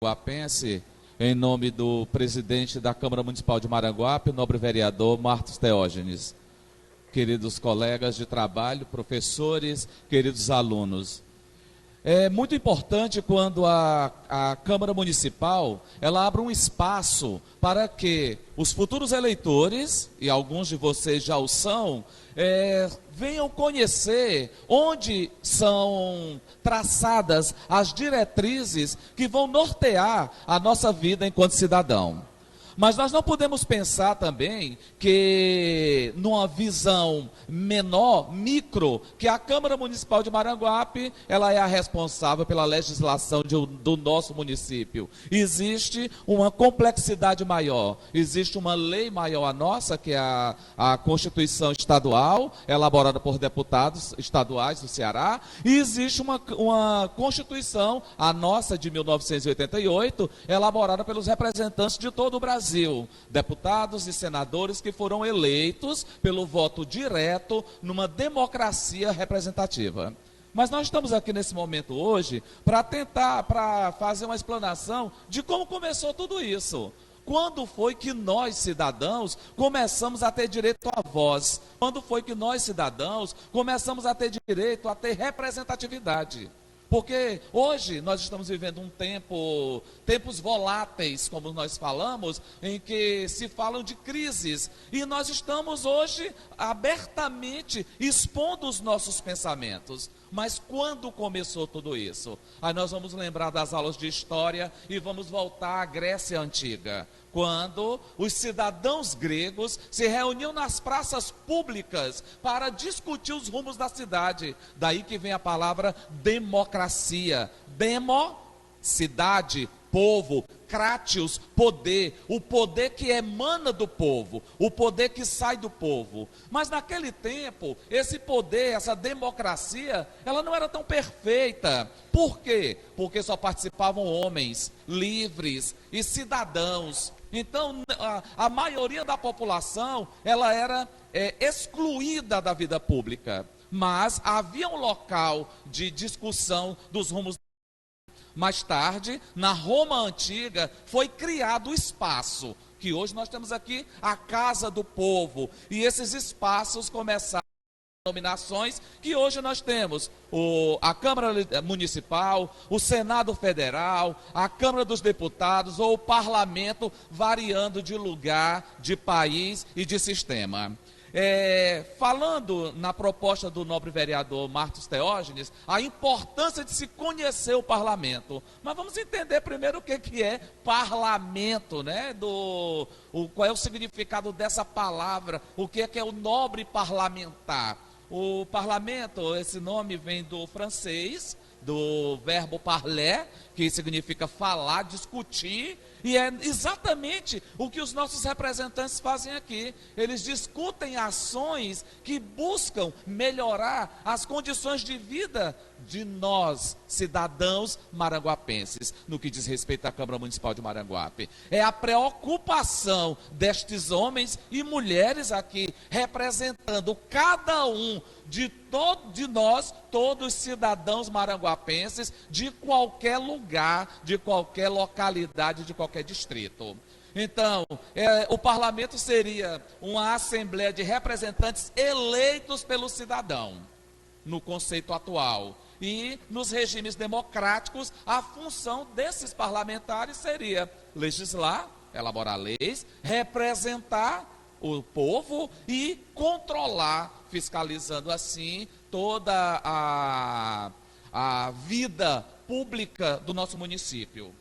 Maranguapense, em nome do presidente da Câmara Municipal de Maranguape, o nobre vereador Martos Teógenes. Queridos colegas de trabalho, professores, queridos alunos. É muito importante quando a Câmara Municipal ela abre um espaço para que os futuros eleitores, e alguns de vocês já o são, venham conhecer onde são traçadas as diretrizes que vão nortear a nossa vida enquanto cidadão. Mas nós não podemos pensar também que, numa visão menor, micro, que a Câmara Municipal de Maranguape, ela é a responsável pela legislação do nosso município. Existe uma complexidade maior, existe uma lei maior a nossa, que é a Constituição Estadual, elaborada por deputados estaduais do Ceará, e existe uma Constituição, a nossa de 1988, elaborada pelos representantes de todo o Brasil. Deputados e senadores que foram eleitos pelo voto direto numa democracia representativa. Mas nós estamos aqui nesse momento hoje para fazer uma explanação de como começou tudo isso. Quando foi que nós, cidadãos, começamos a ter direito à voz? Quando foi que nós, cidadãos, começamos a ter direito a ter representatividade? Porque hoje nós estamos vivendo tempos voláteis, como nós falamos, em que se falam de crises. E nós estamos hoje abertamente expondo os nossos pensamentos. Mas quando começou tudo isso? Aí nós vamos lembrar das aulas de história e vamos voltar à Grécia Antiga, quando os cidadãos gregos se reuniam nas praças públicas para discutir os rumos da cidade. Daí que vem a palavra democracia. Demo, cidade, povo, Kratios, poder, o poder que emana do povo, o poder que sai do povo. Mas naquele tempo, esse poder, essa democracia, ela não era tão perfeita. Por quê? Porque só participavam homens livres e cidadãos. Então, a maioria da população, ela era excluída da vida pública. Mas havia um local de discussão dos rumos. Mais tarde, na Roma Antiga, foi criado o espaço, que hoje nós temos aqui a Casa do Povo. E esses espaços começaram denominações que hoje nós temos a Câmara Municipal, o Senado Federal, a Câmara dos Deputados ou o Parlamento, variando de lugar, de país e de sistema. Falando na proposta do nobre vereador Martos Teógenes, a importância de se conhecer o parlamento. Mas vamos entender primeiro o que é parlamento, né? Qual é o significado dessa palavra, o que é o nobre parlamentar. O parlamento, esse nome vem do francês, do verbo parler, que significa falar, discutir, e é exatamente o que os nossos representantes fazem aqui. Eles discutem ações que buscam melhorar as condições de vida de nós, cidadãos maranguapenses, no que diz respeito à Câmara Municipal de Maranguape. É a preocupação destes homens e mulheres aqui, representando cada um de nós, todos cidadãos maranguapenses, de qualquer lugar, de qualquer localidade, de qualquer distrito. Então, o parlamento seria uma assembleia de representantes eleitos pelo cidadão, no conceito atual. E nos regimes democráticos, a função desses parlamentares seria legislar, elaborar leis, representar o povo e controlar, fiscalizando assim toda a vida pública do nosso município.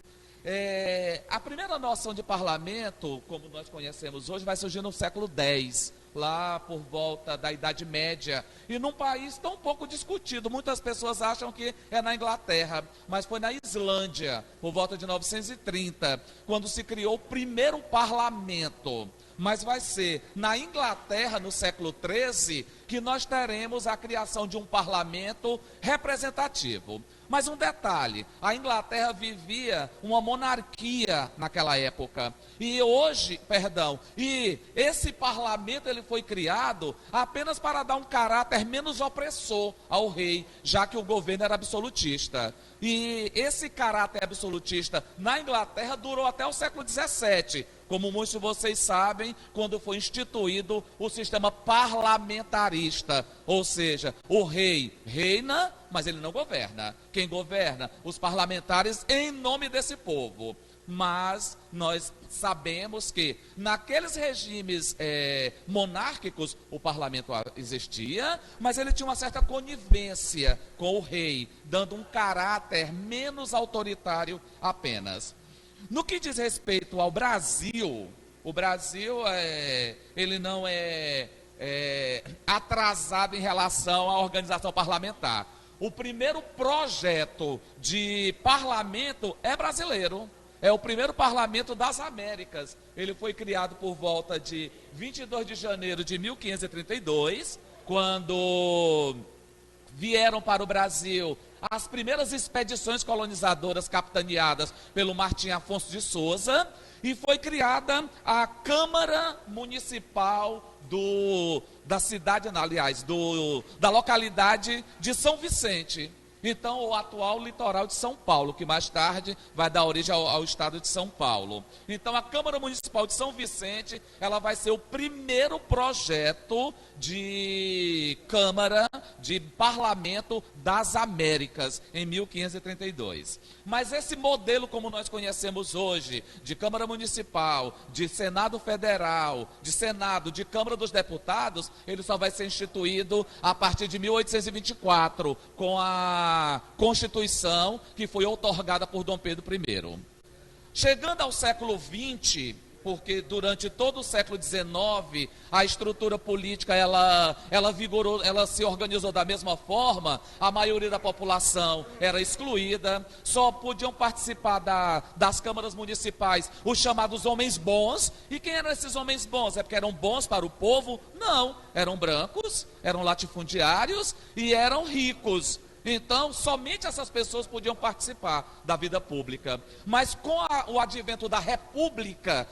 A primeira noção de parlamento, como nós conhecemos hoje, vai surgir no século X, lá por volta da Idade Média, e num país tão pouco discutido. Muitas pessoas acham que é na Inglaterra, mas foi na Islândia, por volta de 930, quando se criou o primeiro parlamento. Mas vai ser na Inglaterra, no século XIII, que nós teremos a criação de um parlamento representativo. Mas um detalhe, a Inglaterra vivia uma monarquia naquela época. E esse parlamento ele foi criado apenas para dar um caráter menos opressor ao rei, já que o governo era absolutista. E esse caráter absolutista na Inglaterra durou até o século XVII, como muitos de vocês sabem, quando foi instituído o sistema parlamentarista, ou seja, o rei reina, mas ele não governa. Quem governa? Os parlamentares em nome desse povo. Mas nós sabemos que naqueles regimes monárquicos o parlamento existia, mas ele tinha uma certa conivência com o rei, dando um caráter menos autoritário apenas. No que diz respeito ao Brasil, o Brasil ele não é atrasado em relação à organização parlamentar. O primeiro projeto de parlamento é brasileiro. É o primeiro parlamento das Américas. Ele foi criado por volta de 22 de janeiro de 1532, quando vieram para o Brasil as primeiras expedições colonizadoras capitaneadas pelo Martim Afonso de Souza, e foi criada a Câmara Municipal da cidade, aliás, da localidade de São Vicente. Então, o atual litoral de São Paulo, que mais tarde vai dar origem ao estado de São Paulo. Então, a Câmara Municipal de São Vicente, ela vai ser o primeiro projeto de Câmara, de Parlamento das Américas, em 1532. Mas esse modelo, como nós conhecemos hoje, de Câmara Municipal, de Senado Federal, de Senado, de Câmara dos Deputados, ele só vai ser instituído a partir de 1824, com a Constituição que foi outorgada por Dom Pedro I. Chegando ao século XX, porque durante todo o século XIX a estrutura política ela vigorou, ela se organizou da mesma forma. A maioria da população era excluída, só podiam participar das câmaras municipais os chamados homens bons. E quem eram esses homens bons? É porque eram bons para o povo? Não, eram brancos, eram latifundiários e eram ricos. Então, somente essas pessoas podiam participar da vida pública. Mas com o advento da república,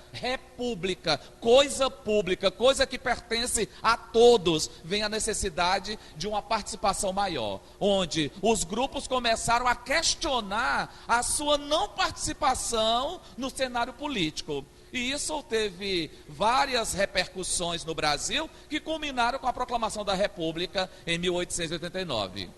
coisa pública, coisa que pertence a todos, vem a necessidade de uma participação maior, onde os grupos começaram a questionar a sua não participação no cenário político. E isso teve várias repercussões no Brasil, que culminaram com a proclamação da República em 1889.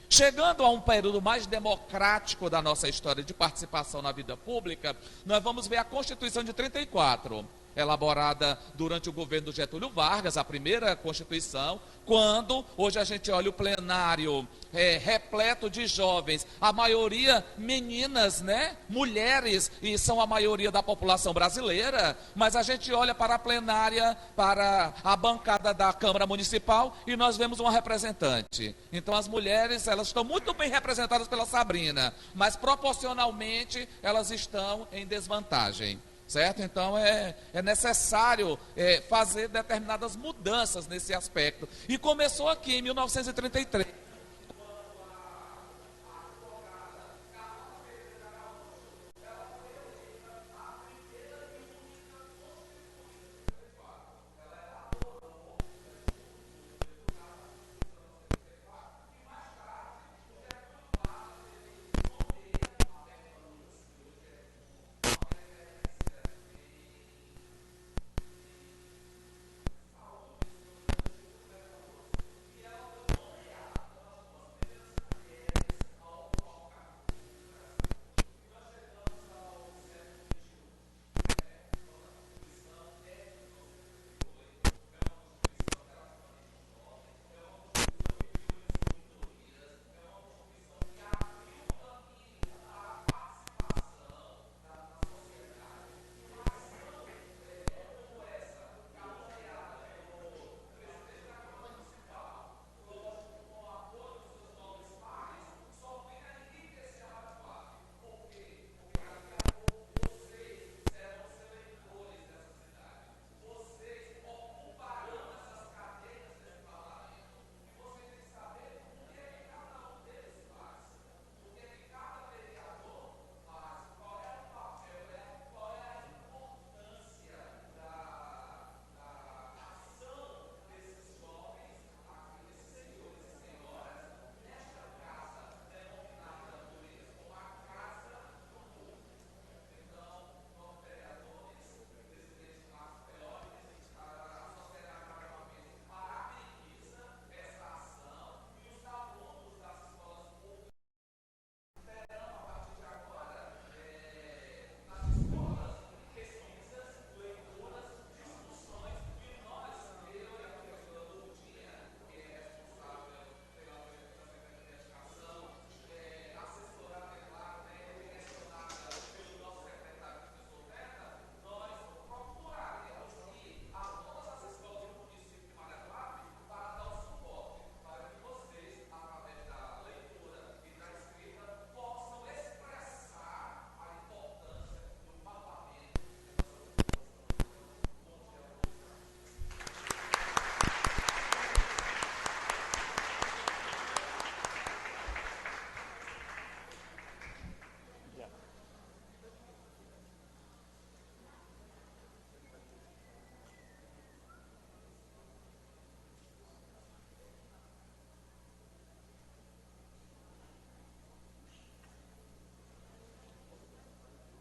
Chegando a um período mais democrático da nossa história de participação na vida pública, nós vamos ver a Constituição de 34, elaborada durante o governo do Getúlio Vargas, a primeira Constituição, quando hoje a gente olha o plenário repleto de jovens, a maioria meninas, né? Mulheres, e são a maioria da população brasileira, mas a gente olha para a plenária, para a bancada da Câmara Municipal, e nós vemos uma representante. Então as mulheres, elas estão muito bem representadas pela Sabrina, mas proporcionalmente elas estão em desvantagem. Certo? Então é necessário fazer determinadas mudanças nesse aspecto. E começou aqui em 1933.